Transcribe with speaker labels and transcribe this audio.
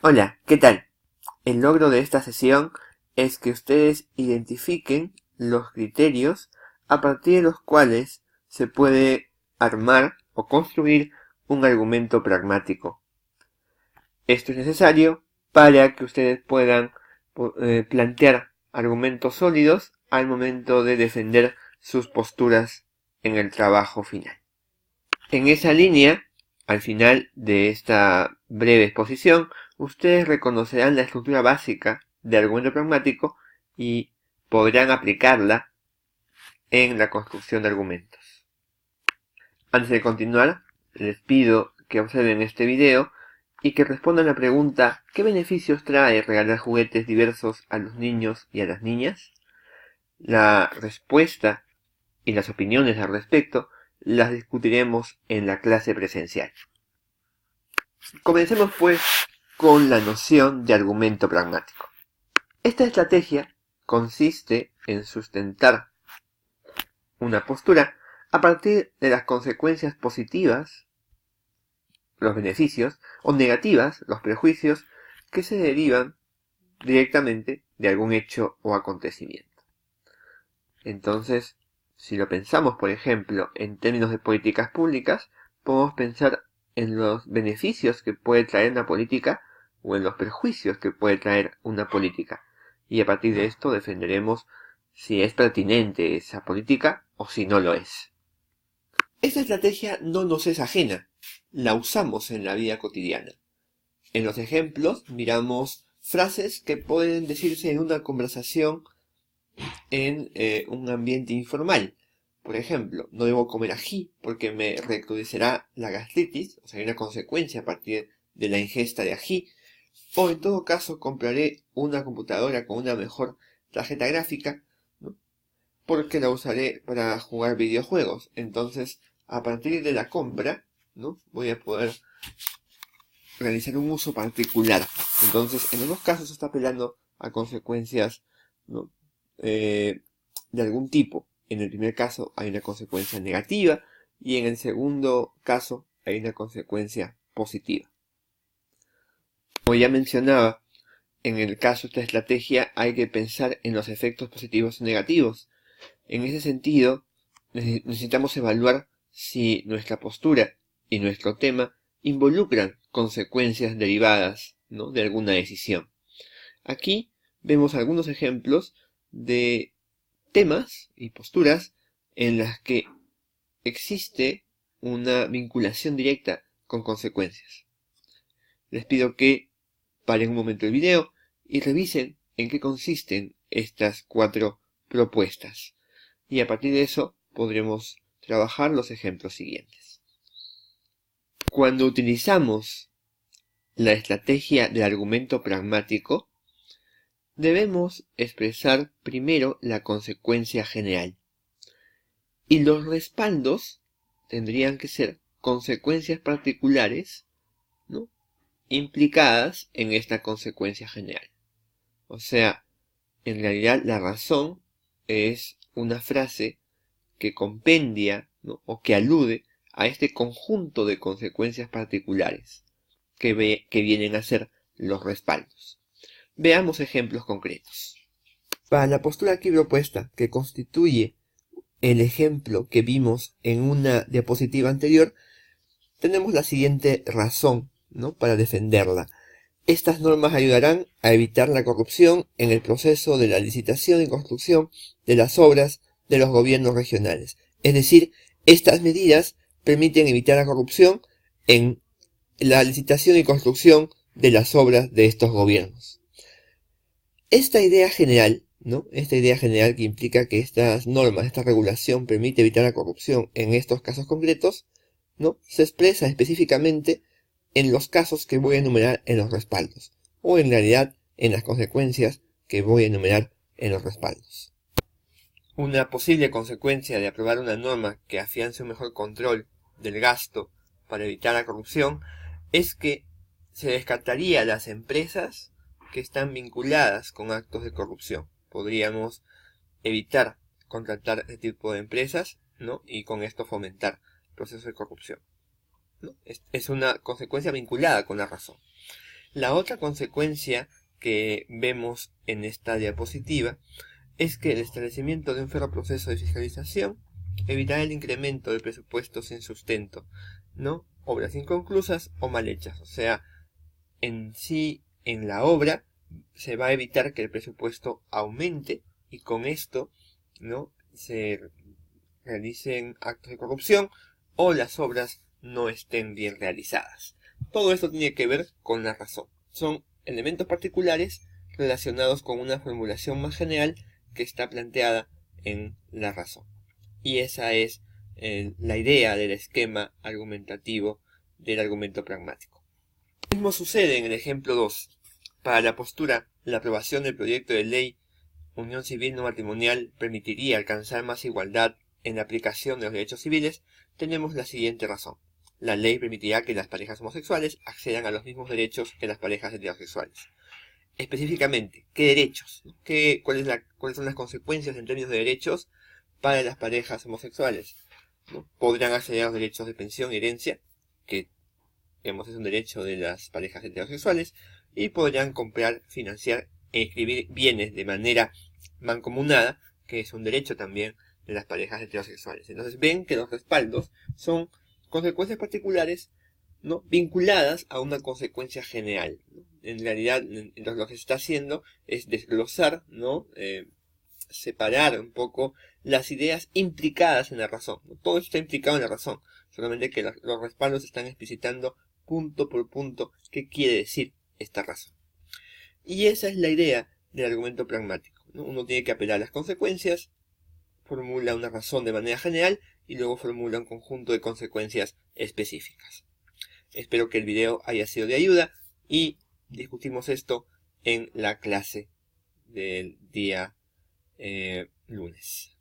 Speaker 1: Hola, ¿qué tal? El logro de esta sesión es que ustedes identifiquen los criterios a partir de los cuales se puede armar o construir un argumento pragmático. Esto es necesario para que ustedes puedan plantear argumentos sólidos al momento de defender sus posturas en el trabajo final. En esa línea, al final de esta breve exposición, ustedes reconocerán la estructura básica del argumento pragmático y podrán aplicarla en la construcción de argumentos. Antes de continuar, les pido que observen este video y que respondan la pregunta: ¿qué beneficios trae regalar juguetes diversos a los niños y a las niñas? La respuesta y las opiniones al respecto las discutiremos en la clase presencial. Comencemos pues con la noción de argumento pragmático. Esta estrategia consiste en sustentar una postura a partir de las consecuencias positivas, los beneficios, o negativas, los prejuicios, que se derivan directamente de algún hecho o acontecimiento. Entonces, si lo pensamos, por ejemplo, en términos de políticas públicas, podemos pensar en los beneficios que puede traer una política o en los perjuicios que puede traer una política. Y a partir de esto defenderemos si es pertinente esa política o si no lo es. Esta estrategia no nos es ajena, la usamos en la vida cotidiana. En los ejemplos miramos frases que pueden decirse en una conversación en un ambiente informal. Por ejemplo, no debo comer ají porque me recrudecerá la gastritis, o sea, hay una consecuencia a partir de la ingesta de ají. O en todo caso, compraré una computadora con una mejor tarjeta gráfica, ¿no?, porque la usaré para jugar videojuegos. Entonces, a partir de la compra, ¿no?, voy a poder realizar un uso particular. Entonces, en los dos casos se está apelando a consecuencias, ¿no?, de algún tipo. En el primer caso hay una consecuencia negativa y en el segundo caso hay una consecuencia positiva. Como ya mencionaba, en el caso de esta estrategia hay que pensar en los efectos positivos y negativos. En ese sentido, necesitamos evaluar si nuestra postura y nuestro tema involucran consecuencias derivadas, ¿no?, de alguna decisión. Aquí vemos algunos ejemplos de temas y posturas en las que existe una vinculación directa con consecuencias. Les pido que paren un momento el video y revisen en qué consisten estas 4 propuestas. Y a partir de eso podremos trabajar los ejemplos siguientes. Cuando utilizamos la estrategia del argumento pragmático, debemos expresar primero la consecuencia general. Y los respaldos tendrían que ser consecuencias particulares, ¿no?, implicadas en esta consecuencia general. O sea, en realidad la razón es una frase que compendia, ¿no?, o que alude a este conjunto de consecuencias particulares que vienen a ser los respaldos. Veamos ejemplos concretos. Para la postura aquí propuesta, que constituye el ejemplo que vimos en una diapositiva anterior, tenemos la siguiente razón, ¿no?, para defenderla. Estas normas ayudarán a evitar la corrupción en el proceso de la licitación y construcción de las obras de los gobiernos regionales. Es decir, estas medidas permiten evitar la corrupción en la licitación y construcción de las obras de estos gobiernos. Esta idea general, ¿no?, esta idea general que implica que estas normas, esta regulación permite evitar la corrupción en estos casos concretos, ¿no?, se expresa específicamente en los casos que voy a enumerar en los respaldos, o en realidad en las consecuencias que voy a enumerar en los respaldos. Una posible consecuencia de aprobar una norma que afiance un mejor control del gasto para evitar la corrupción es que se descartaría a las empresas que están vinculadas con actos de corrupción. Podríamos evitar contratar este tipo de empresas, ¿no?, y con esto fomentar procesos de corrupción, ¿no? Es una consecuencia vinculada con la razón. La otra consecuencia que vemos en esta diapositiva es que el establecimiento de un ferro proceso de fiscalización evitará el incremento del presupuesto sin sustento, ¿no? Obras inconclusas o mal hechas. O sea, en sí, en la obra, se va a evitar que el presupuesto aumente y con esto, ¿no?, se realicen actos de corrupción o las obras no estén bien realizadas. Todo esto tiene que ver con la razón. Son elementos particulares relacionados con una formulación más general que está planteada en la razón. Y esa es la idea del esquema argumentativo del argumento pragmático. Lo mismo sucede en el ejemplo 2. Para la postura, la aprobación del proyecto de ley unión civil no matrimonial permitiría alcanzar más igualdad en la aplicación de los derechos civiles, tenemos la siguiente razón. La ley permitirá que las parejas homosexuales accedan a los mismos derechos que las parejas heterosexuales. Específicamente, ¿qué derechos? ¿Cuáles son las consecuencias en términos de derechos para las parejas homosexuales? ¿No? Podrán acceder a los derechos de pensión y herencia, que es un derecho de las parejas heterosexuales, y podrán comprar, financiar e escribir bienes de manera mancomunada, que es un derecho también de las parejas heterosexuales. Entonces ven que los respaldos son consecuencias particulares, ¿no?, vinculadas a una consecuencia general, ¿no? En realidad, lo que se está haciendo es desglosar, ¿no?, separar un poco las ideas implicadas en la razón, ¿no? Todo esto está implicado en la razón, solamente que los respaldos están explicitando punto por punto qué quiere decir esta razón. Y esa es la idea del argumento pragmático, ¿no? Uno tiene que apelar a las consecuencias, formula una razón de manera general y luego formula un conjunto de consecuencias específicas. Espero que el video haya sido de ayuda y discutimos esto en la clase del día lunes.